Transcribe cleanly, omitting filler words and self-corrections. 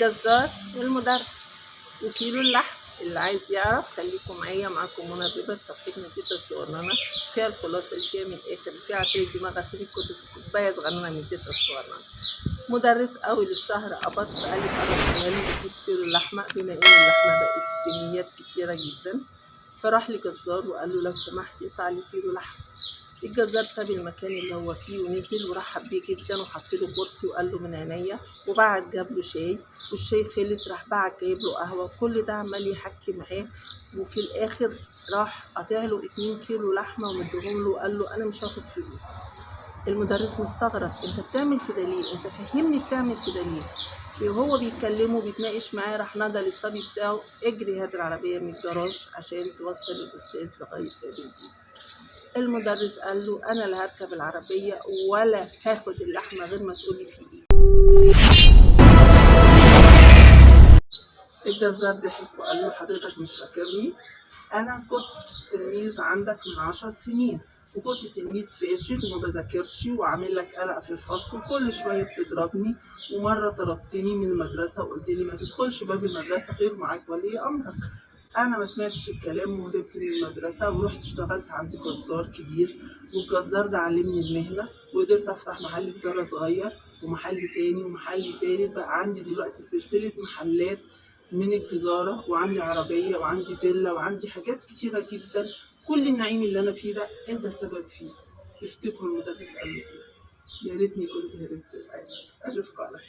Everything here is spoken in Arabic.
الجزار والمدرس وكيلو اللحم. اللي عايز يعرف خليكم معايا. معاكم منى بيبر، صفحتنا تيتا الصغننه فيها الخلاصه اللي فيها من الاخر، اللي فيها عصير الدماغ، عصير الكتب في كوبايه صغننه من تيتا الصغننه. مدرس اول الشهر قبض فقال لي فرق مالي بجيب كيلو اللحمه، بما ان اللحمه بقت بكميات كتيره جدا. فراح لجزار وقال له لو سمحت اقطع لي كيلو لحمه. الجزار ساب المكان اللي هو فيه ونزل ورحب بيه جدا وحط له كرسي وقال له من عينيا، وبعد جاب له شاي والشاي خلص، راح بعد جايب له قهوه. كل ده عمال يحكي معاه، وفي الاخر راح قاطع له 2 كيلو لحمه ومديهم له وقال له انا مش هاخد فلوس. المدرس مستغرب، انت بتعمل كده ليه؟ انت فهمني بتعمل كده ليه؟ وهو بيتكلمه بيتناقش معاه راح نادى للصبي بتاعه اجري هات العربيه من الجراج عشان توصل الاستاذ لغايه بنتي. المدرس قال له انا لا هركب العربيه ولا هاخد اللحمه غير ما تقولي في ايه. الجزار ضحك وقال له حضرتك مش فاكرني؟ انا كنت تلميذ عندك من 10 سنين، وكنت تلميذ فاشل وما بذاكرش وعامل لك قلق في الفصل وكل شويه بتضربني، ومره طردتني من المدرسه وقلت لي ما تدخلش باب المدرسه غير معاك ولي امرك. انا ما سمعتش الكلام وهربت من المدرسه ورحت اشتغلت عند جزار كبير، والجزار ده علمني المهنه وقدرت افتح محل جزاره صغير ومحل تاني ومحل تالت. بقى عندي دلوقتي سلسله محلات من الجزاره، وعندي عربيه وعندي فيلا وعندي حاجات كتيره جدا. كل النعيم اللي انا فيه ده انت السبب فيه. تفتكروا المدرس قال له كده؟ يا ريتني كنت هربت الحاجه. اشوفكم على خير.